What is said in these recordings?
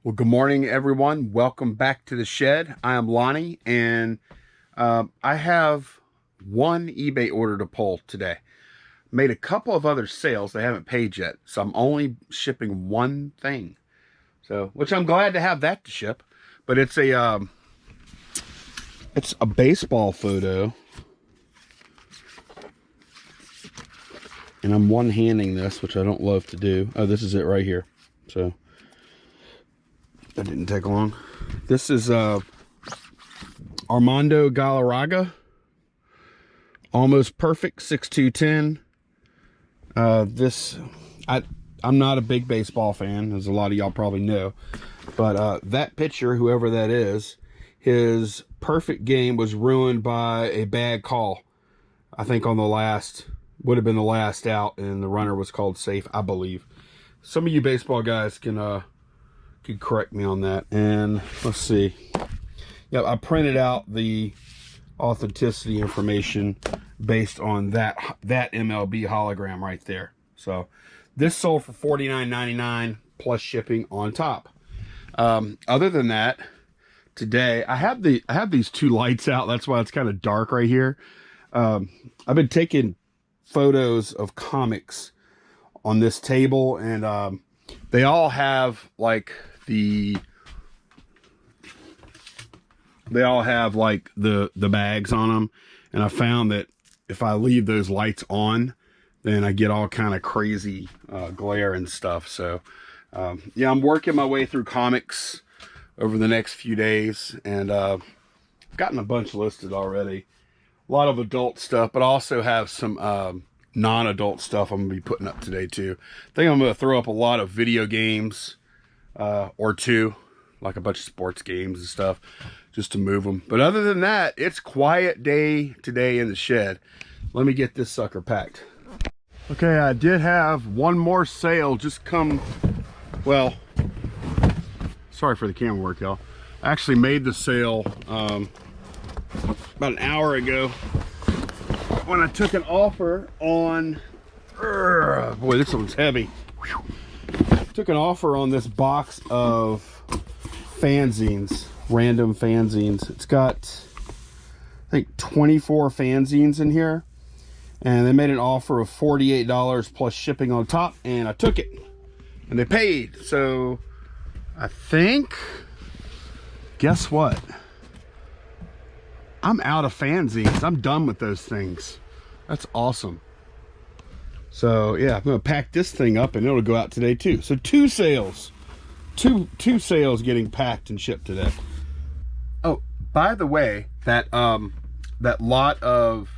Well, good morning, everyone. Welcome back to the shed. I am Lonnie, and I have one eBay order to pull today. Made a couple of other sales they haven't paid yet, so I'm only shipping one thing. So, which I'm glad to have that to ship, but it's a baseball photo, and I'm one-handing this, which I don't love to do. Oh, this is it right here. So. That didn't take long. This is Armando Galarraga, almost perfect 6'2", 10. I'm not a big baseball fan, as a lot of y'all probably know, but that pitcher, whoever that is, his perfect game was ruined by a bad call. I think on the last, would have been the last out, and the runner was called safe, I believe. Some of you baseball guys can could correct me on that. And let's see. Yeah, I printed out the authenticity information based on that MLB hologram right there. So this sold for $49.99 plus shipping on top. Other than that, today I have these two lights out. That's why it's kind of dark right here. I've been taking photos of comics on this table, and they all have like the bags on them, and I found that if I leave those lights on, then I get all kind of crazy glare and stuff. So yeah, I'm working my way through comics over the next few days, and I've gotten a bunch listed already. A lot of adult stuff, but I also have some non-adult stuff I'm gonna be putting up today too. I think I'm gonna throw up a lot of video games or two, like a bunch of sports games and stuff, just to move them. But other than that, it's quiet day today in the shed. Let me get this sucker packed. Okay, I did have one more sale just come. Well, sorry for the camera work, y'all. I actually made the sale about an hour ago, when I took an offer on, boy, this one's heavy. Took an offer on this box of fanzines, random fanzines. It's got, I think, 24 fanzines in here, and they made an offer of $48 plus shipping on top, and I took it, and they paid. So I think, guess what? I'm out of fanzines. I'm done with those things. That's awesome. So yeah, I'm gonna pack this thing up, and it'll go out today too. So two sales, two sales getting packed and shipped today. Oh, by the way, that lot of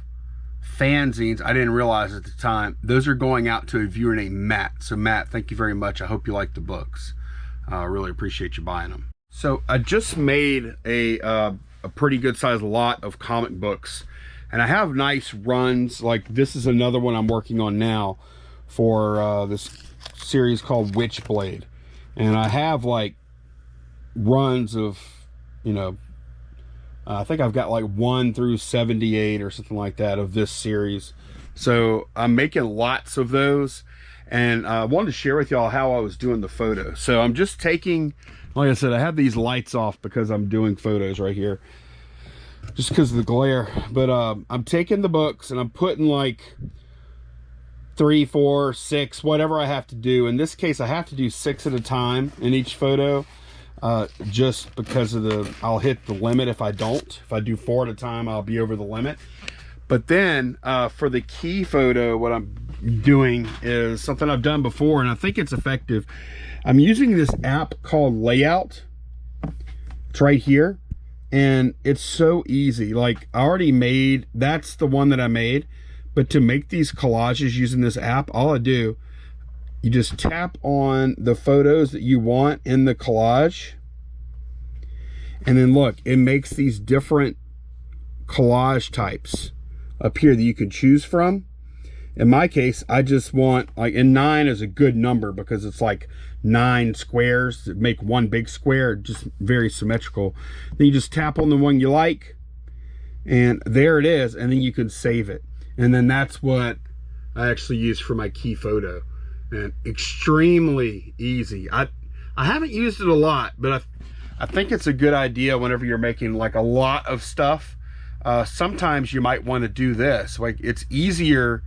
fanzines, I didn't realize at the time, those are going out to a viewer named Matt. So Matt, thank you very much. I hope you like the books. I really appreciate you buying them. So I just made a pretty good sized lot of comic books, and I have nice runs. Like this is another one I'm working on now for this series called Witchblade, and I have like runs of, you know, I think I've got like 1 through 78 or something like that of this series. So I'm making lots of those, and I wanted to share with y'all how I was doing the photo. So I'm just taking, like I said, I have these lights off because I'm doing photos right here, just because of the glare. But I'm taking the books and I'm putting like 3, 4, 6, whatever I have to do. In this case, I have to do 6 at a time in each photo, just because of I'll hit the limit if I don't. If I do 4 at a time, I'll be over the limit. But then for the key photo, what I'm doing is something I've done before, and I think it's effective. I'm using this app called Layout. It's right here, and it's so easy. Like I already made, that's the one that I made, but to make these collages using this app, all I do, you just tap on the photos that you want in the collage, and then look, it makes these different collage types up here that you can choose from. In my case, I just want, like, and 9 is a good number because it's like 9 squares that make one big square, just very symmetrical. Then you just tap on the one you like, and there it is, and then you can save it. And then that's what I actually use for my key photo. And extremely easy. I I haven't used it a lot, but I think it's a good idea whenever you're making like a lot of stuff. Sometimes you might want to do this. Like, it's easier.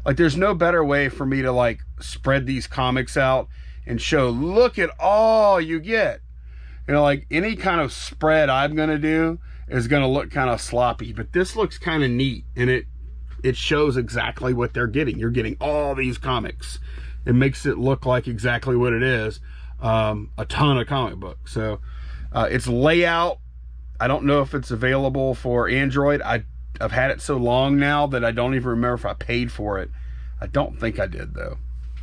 Like, there's no better way for me to like spread these comics out and show, look at all you get. You know, like any kind of spread I'm gonna do is gonna look kind of sloppy, but this looks kind of neat, and it shows exactly what they're getting. You're getting all these comics. It makes it look like exactly what it is. A ton of comic books. So its layout, I don't know if it's available for Android. I've had it so long now that I don't even remember if I paid for it. I don't think I did though.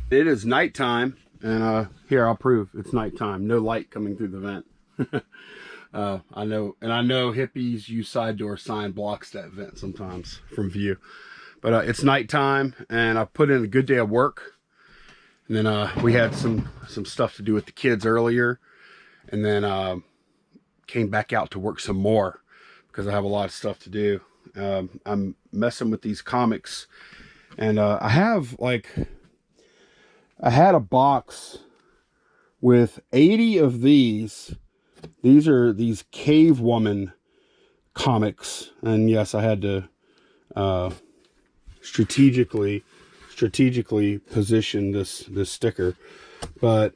It is nighttime, and here, I'll prove it's nighttime. No light coming through the vent. I know hippies use side door sign blocks that vent sometimes from view, but it's nighttime, and I put in a good day of work. And then we had some stuff to do with the kids earlier, and then came back out to work some more because I have a lot of stuff to do. I'm messing with these comics, and I had a box with 80 of these. These are these Cave Woman comics, and yes, I had to strategically position this sticker. But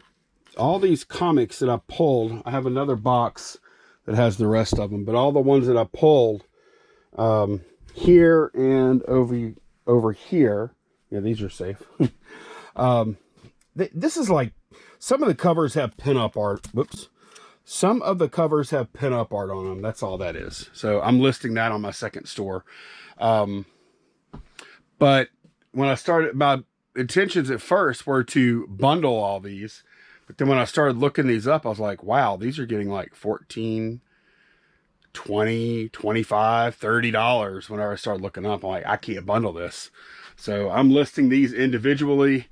all these comics that I pulled, I have another box that has the rest of them, but all the ones that I pulled here and over here, yeah, these are safe. This is like, some of the covers have pinup art. Whoops. Some of the covers have pinup art on them. That's all that is. So I'm listing that on my second store. But when I started, my intentions at first were to bundle all these. But then when I started looking these up, I was like, wow, these are getting like $14, $20, $25, $30 whenever I started looking up. I'm like, I can't bundle this. So I'm listing these individually.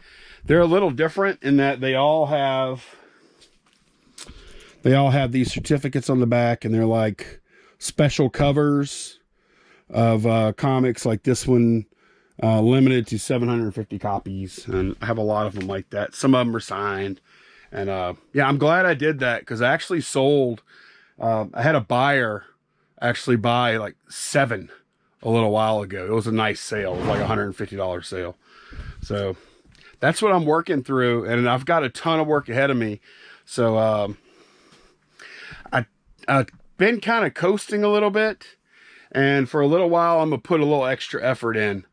They're a little different in that they all have these certificates on the back, and they're like special covers of comics. Like this one, limited to 750 copies, and I have a lot of them like that. Some of them are signed, and yeah, I'm glad I did that, because I actually sold, I had a buyer actually buy like 7 a little while ago. It was a nice sale. It was like a $150 sale. So that's what I'm working through, and I've got a ton of work ahead of me. So I've been kind of coasting a little bit, and for a little while I'm gonna put a little extra effort in.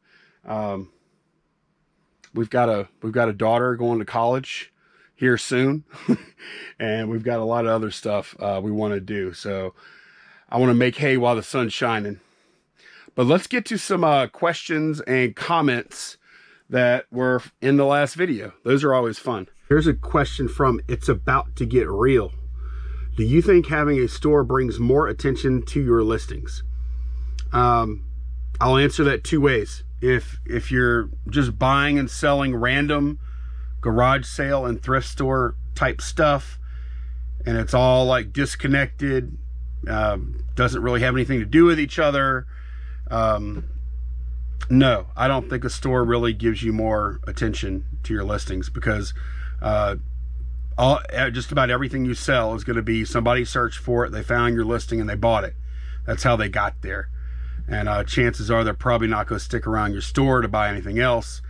We've got a daughter going to college here soon, and we've got a lot of other stuff we want to do. So I want to make hay while the sun's shining. But let's get to some questions and comments that were in the last video. Those are always fun. Here's a question from It's About to Get Real. Do you think having a store brings more attention to your listings? I'll answer that 2 ways. If you're just buying and selling random garage sale and thrift store type stuff, and it's all like disconnected, doesn't really have anything to do with each other, no, I don't think a store really gives you more attention to your listings, because just about everything you sell is going to be somebody searched for it, they found your listing, and they bought it. That's how they got there. And chances are they're probably not going to stick around your store to buy anything else.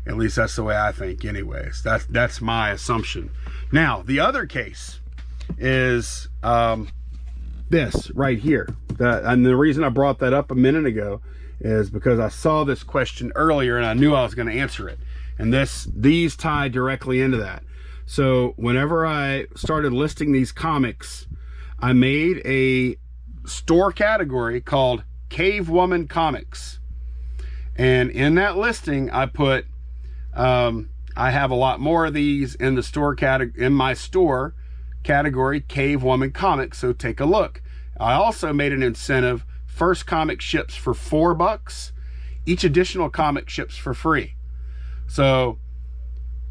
At least that's the way I think anyways. That's my assumption. Now, the other case is this right here. And the reason I brought that up a minute ago is because I saw this question earlier and I knew I was going to answer it. And these tie directly into that. So whenever I started listing these comics, I made a store category called Cave Woman Comics. And in that listing, I put, I have a lot more of these in the store in my store category, Cave Woman Comics. So take a look. I also made an incentive. First comic ships for $4. Each additional comic ships for free. So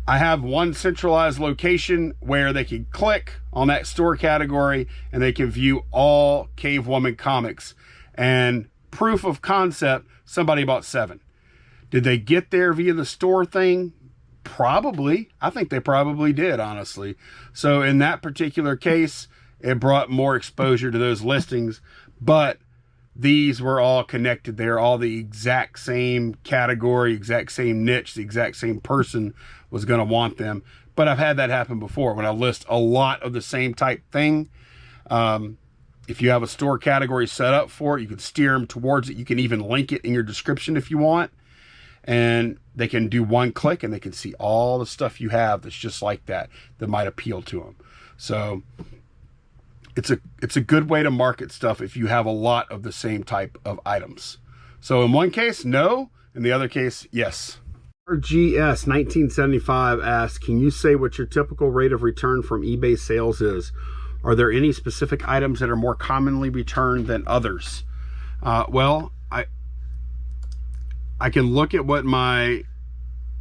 I have one centralized location where they can click on that store category and they can view all Cave Woman comics. And proof of concept, somebody bought 7. Did they get there via the store thing? Probably. I think they probably did, honestly. So in that particular case, it brought more exposure to those listings, but these were all connected. They're all the exact same category, exact same niche, the exact same person was going to want them. But I've had that happen before when I list a lot of the same type thing. If you have a store category set up for it, you can steer them towards it. You can even link it in your description if you want. And they can do one click and they can see all the stuff you have that's just like that might appeal to them. So it's a good way to market stuff if you have a lot of the same type of items. So in one case, no. In the other case, yes. RGS 1975 asks, can you say what your typical rate of return from eBay sales is? Are there any specific items that are more commonly returned than others? Well, I can look at what my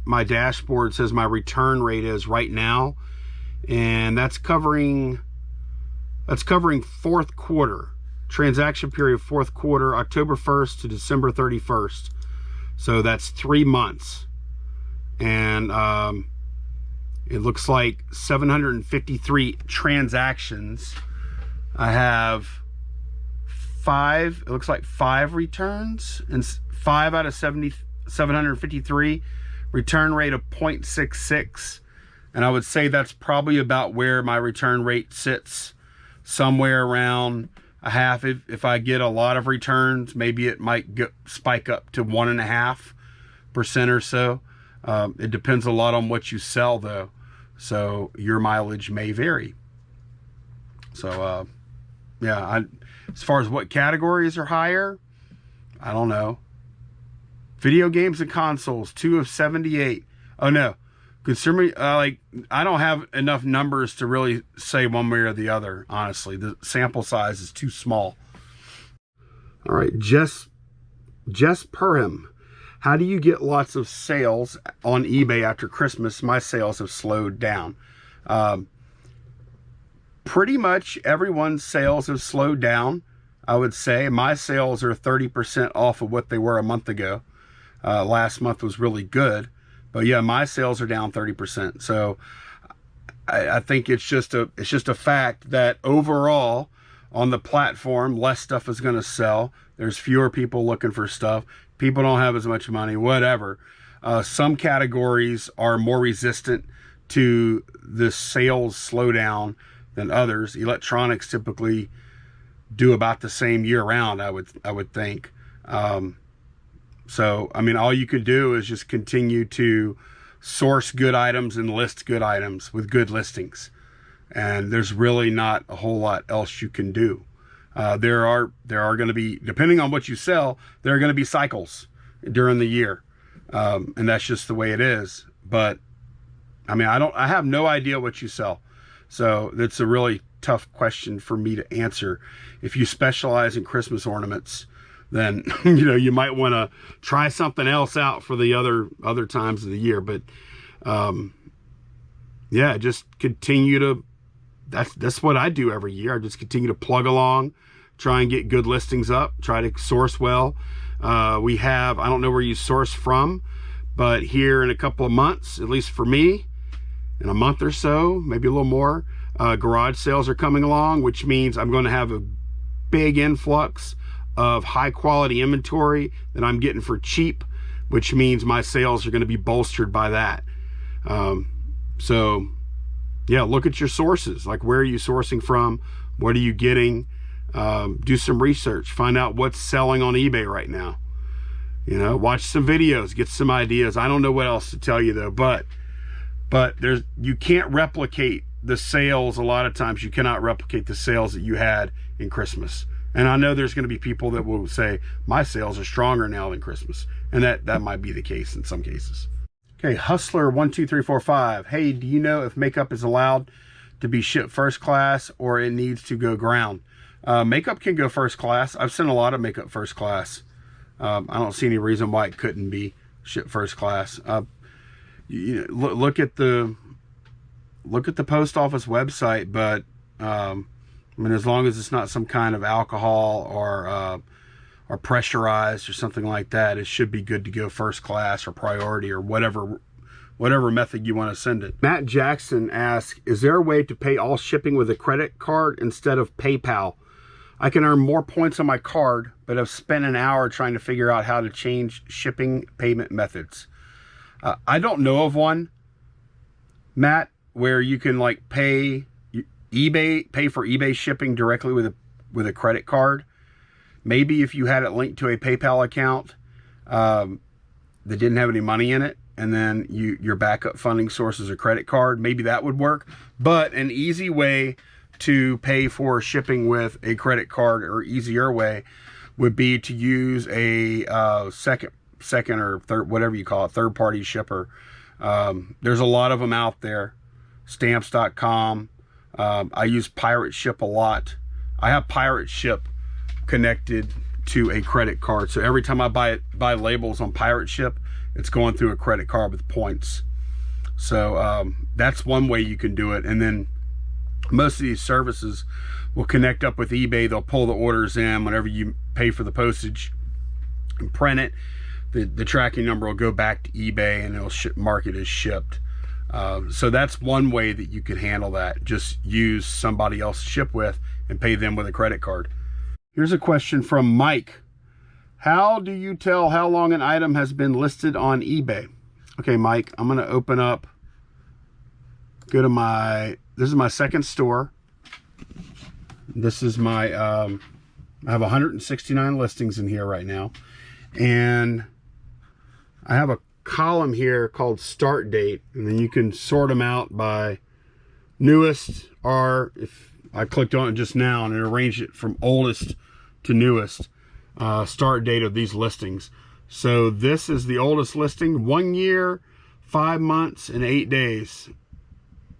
dashboard says my return rate is right now, and that's covering fourth quarter, transaction period fourth quarter, October 1st to December 31st. So that's 3 months. And it looks like 753 transactions. I have it looks like 5 returns, and 5 out of 753, return rate of 0.66. And I would say that's probably about where my return rate sits, somewhere around a half. If I get a lot of returns, maybe it might spike up to 1.5% or so. It depends a lot on what you sell, though, so your mileage may vary. So yeah, as far as what categories are higher, I don't know. Video games and consoles, 2 of 78. Oh no, consumer, I don't have enough numbers to really say one way or the other, honestly. The sample size is too small. All right, Jess Perham. How do you get lots of sales on eBay after Christmas? My sales have slowed down. Pretty much everyone's sales have slowed down, I would say. My sales are 30% off of what they were a month ago. Last month was really good, but yeah, my sales are down 30%. So I think it's just a fact that overall on the platform, less stuff is going to sell. There's fewer people looking for stuff. People don't have as much money, whatever. Some categories are more resistant to the sales slowdown than others. Electronics typically do about the same year round, I would think. So, I mean, all you can do is just continue to source good items and list good items with good listings. And there's really not a whole lot else you can do. There are going to be, depending on what you sell, there are going to be cycles during the year. And that's just the way it is. But I mean, I have no idea what you sell. So that's a really tough question for me to answer. If you specialize in Christmas ornaments, then you might want to try something else out for the other times of the year. But yeah, just continue to, that's what I do every year. I just continue to plug along, try and get good listings up, try to source well. We have, I don't know where you source from, but here in a couple of months, at least for me, in a month or so, maybe a little more, garage sales are coming along, which means I'm going to have a big influx of high quality inventory that I'm getting for cheap, which means my sales are going to be bolstered by that. So yeah, look at your sources. Like, where are you sourcing from? What are you getting? Do some research, find out what's selling on eBay right now. Watch some videos, get some ideas. I don't know what else to tell you though, but you can't replicate the sales. A lot of times you cannot replicate the sales that you had in Christmas. And I know there's going to be people that will say my sales are stronger now than Christmas, and that might be the case in some cases. Okay, Hustler 12345. Hey, do you know if makeup is allowed to be shipped first class or it needs to go ground? Makeup can go first class. I've sent a lot of makeup first class. I don't see any reason why it couldn't be shipped first class. Look at the post office website, but I mean, as long as it's not some kind of alcohol or pressurized or something like that, it should be good to go first class or priority or whatever whatever method you want to send it. Matt Jackson asks, is there a way to pay all shipping with a credit card instead of PayPal? I can earn more points on my card, but I've spent an hour trying to figure out how to change shipping payment methods. I don't know of one, Matt, where you can like pay for eBay shipping directly with a credit card. Maybe if you had it linked to a PayPal account that didn't have any money in it, and then your backup funding source is a credit card, maybe that would work. But an easy way to pay for shipping with a credit card, or easier way, would be to use a second or third, whatever you call it, third-party shipper. There's a lot of them out there. Stamps.com. I use Pirate Ship a lot. I have Pirate Ship connected to a credit card, so every time I buy labels on Pirate Ship, it's going through a credit card with points. So that's one way you can do it. And then most of these services will connect up with eBay. They'll pull the orders in whenever you pay for the postage and print it. The tracking number will go back to eBay and it'll mark it as shipped. So that's one way that you can handle that. Just use somebody else to ship with and pay them with a credit card. Here's a question from Mike. How do you tell how long an item has been listed on eBay? Okay, Mike, I'm going to open up, go to this is my second store. This is my, I have 169 listings in here right now. And I have a column here called start date, and then you can sort them out by newest, or if I clicked on it just now and it arranged it from oldest to newest start date of these listings. So this is the oldest listing, 1 year, 5 months, and 8 days.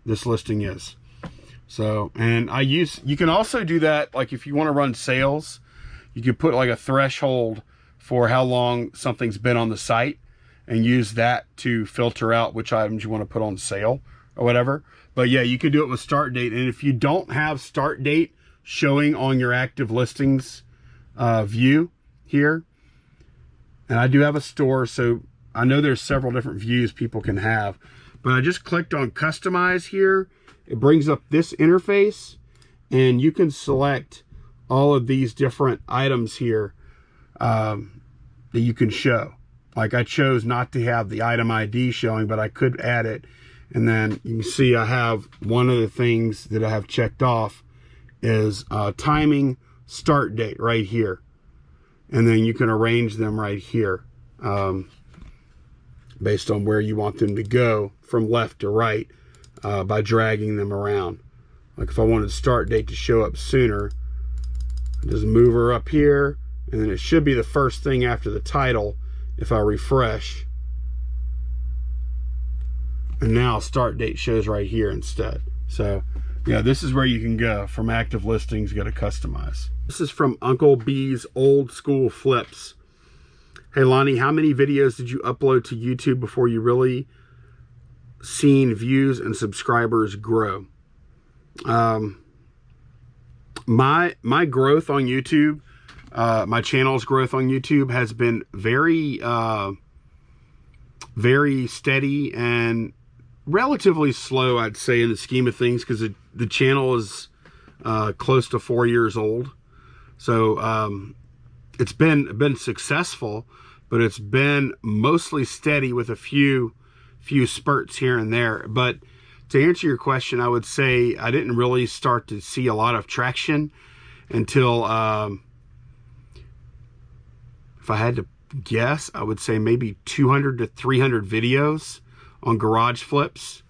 This listing is. So, and you can also do that, like if you want to run sales, you could put like a threshold for how long something's been on the site and use that to filter out which items you want to put on sale or whatever. But yeah, you can do it with start date. And if you don't have start date showing on your active listings view here, and I do have a store, so I know there's several different views people can have, but I just clicked on customize here. It brings up this interface, and you can select all of these different items here that you can show. Like I chose not to have the item ID showing, but I could add it. And then you can see I have one of the things that I have checked off is timing start date right here. And then you can arrange them right here based on where you want them to go from left to right by dragging them around. Like if I wanted start date to show up sooner, I just move her up here, and then it should be the first thing after the title if I refresh. And now start date shows right here instead. So yeah, this is where you can go from active listings, go to customize. This is from Uncle B's Old School Flips. Hey Lonnie, how many videos did you upload to YouTube before you really seen views and subscribers grow? My growth on YouTube, my channel's growth on YouTube has been very steady and relatively slow, I'd say, in the scheme of things, because the channel is close to 4 years old. So it's been successful, but it's been mostly steady with a few spurts here and there. But to answer your question, I would say I didn't really start to see a lot of traction until, if I had to guess, I would say maybe 200 to 300 videos on Garage Flips.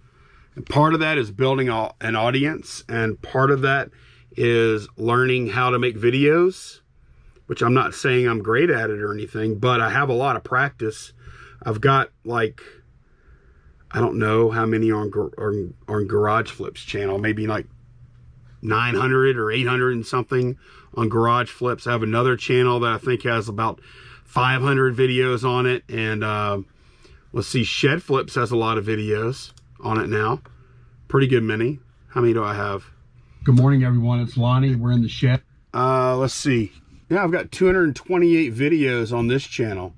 And part of that is building an audience, and part of that is learning how to make videos, which I'm not saying I'm great at it or anything, but I have a lot of practice. I've got like, I don't know how many on Garage Flips channel, maybe like 900 or 800 and something on Garage Flips. I have another channel that I think has about 500 videos on it. And let's see, Shed Flips has a lot of videos on it now. Pretty good many. How many do I have? Good morning, everyone. It's Lonnie. We're in the shed. Let's see. Yeah, I've got 228 videos on this channel.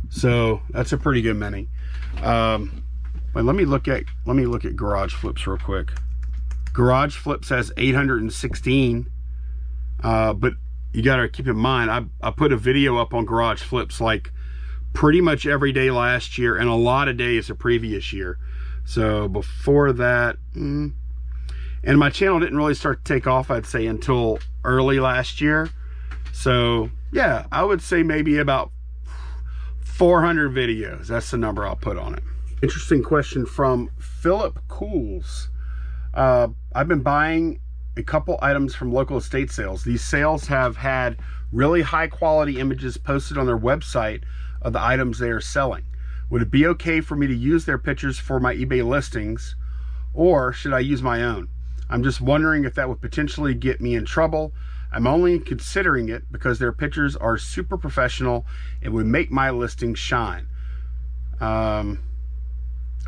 So that's a pretty good many. But let me look at Garage Flips real quick. Garage Flips has 816, but you gotta keep in mind, I put a video up on Garage Flips like pretty much every day last year and a lot of days the previous year. So before that, and my channel didn't really start to take off, I'd say, until early last year. So yeah, I would say maybe about 400 videos. That's the number I'll put on it. Interesting question from Philip Cools. I've been buying a couple items from local estate sales. These sales have had really high quality images posted on their website of the items they are selling. Would it be okay for me to use their pictures for my eBay listings, or should I use my own? I'm just wondering if that would potentially get me in trouble. I'm only considering it because their pictures are super professional and would make my listing shine.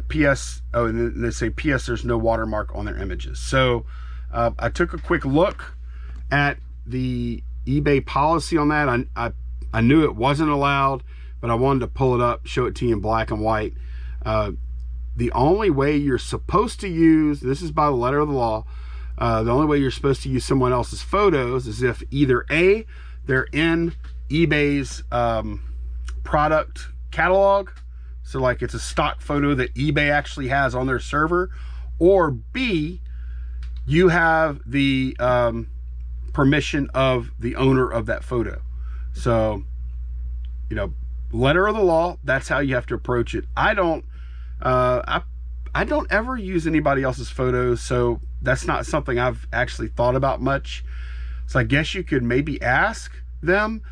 P.S. Oh, and then they say, P.S. there's no watermark on their images. So I took a quick look at the eBay policy on that. I knew it wasn't allowed, but I wanted to pull it up, show it to you in black and white. The only way you're supposed to use, this is by the letter of the law, the only way you're supposed to use someone else's photos is if either A, they're in eBay's product catalog, so like it's a stock photo that eBay actually has on their server, or B, you have the permission of the owner of that photo. So, you know, letter of the law, that's how you have to approach it. I don't ever use anybody else's photos, so that's not something I've actually thought about much. So I guess you could maybe ask them.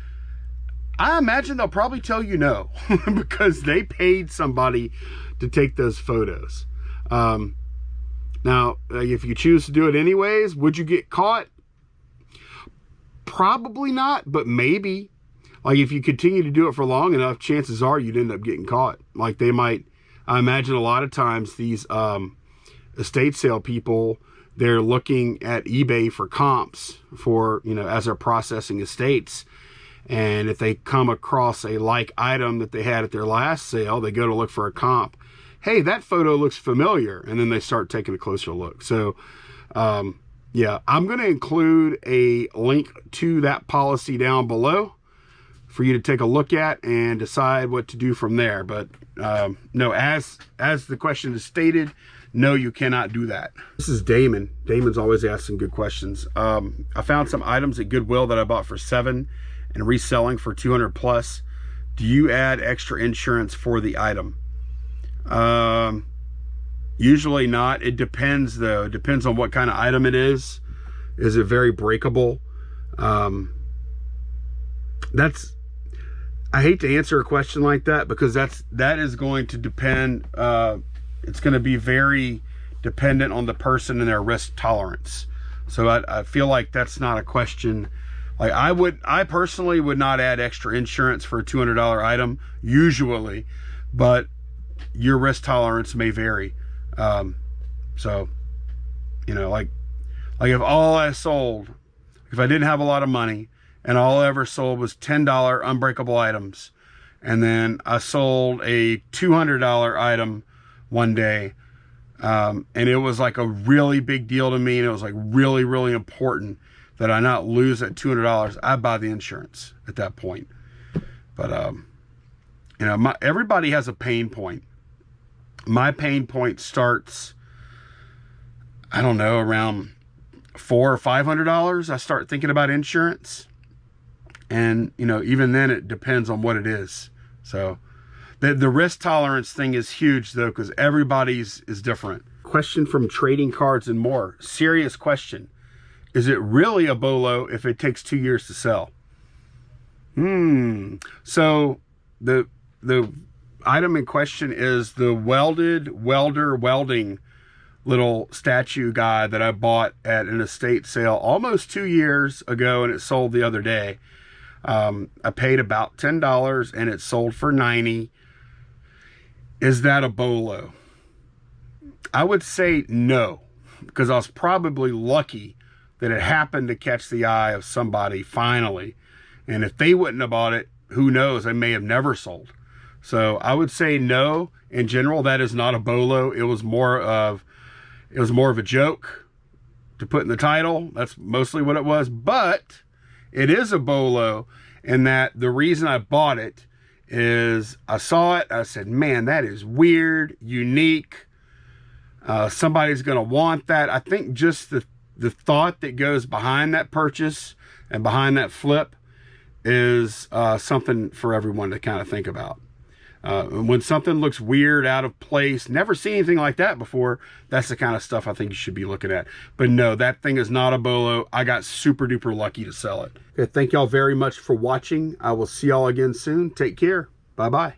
I imagine they'll probably tell you no because they paid somebody to take those photos. Now, if you choose to do it anyways, would you get caught? Probably not, but maybe. Like if you continue to do it for long enough, chances are you'd end up getting caught. Like they might, I imagine a lot of times these estate sale people, they're looking at eBay for comps for, you know, as they're processing estates. And if they come across a like item that they had at their last sale, they go to look for a comp. Hey, that photo looks familiar. And then they start taking a closer look. So, yeah, I'm going to include a link to that policy down below for you to take a look at and decide what to do from there. But no, as the question is stated, no, you cannot do that. This is Damon. Damon's always asking good questions. I found some items at Goodwill that I bought for $7 and reselling for 200 plus. Do you add extra insurance for the item? Usually not. It depends though. It depends on what kind of item it is. Is it very breakable? I hate to answer a question like that because that is going to depend. It's going to be very dependent on the person and their risk tolerance. So I feel like that's not a question. Like I personally would not add extra insurance for a $200 item usually, but your risk tolerance may vary. So, you know, like if all I sold, if I didn't have a lot of money and all I ever sold was $10 unbreakable items, and then I sold a $200 item one day, and it was like a really big deal to me, and it was like really, really important that I not lose that $200, I buy the insurance at that point. But, you know, everybody has a pain point. My pain point starts, I don't know, around $400 or $500. I start thinking about insurance. And, you know, even then it depends on what it is. So the risk tolerance thing is huge though, because everybody's is different. Question from Trading Cards and More. Serious question. Is it really a bolo if it takes 2 years to sell? So the item in question is the welder welding little statue guy that I bought at an estate sale almost 2 years ago, and it sold the other day. I paid about $10 and it sold for $90. Is that a bolo? I would say no, because I was probably lucky that it happened to catch the eye of somebody finally. And if they wouldn't have bought it, who knows, I may have never sold. So I would say no. in general. That is not a bolo. It was more of a joke to put in the title. That's mostly what it was. But it is a bolo, and that the reason I bought it is I saw it. I said, man, that is weird, unique. Somebody's going to want that. I think just the thought that goes behind that purchase and behind that flip is something for everyone to kind of think about. When something looks weird, out of place, never seen anything like that before, that's the kind of stuff I think you should be looking at. But no, that thing is not a bolo. I got super duper lucky to sell it. Okay, thank y'all very much for watching. I will see y'all again soon. Take care. Bye-bye.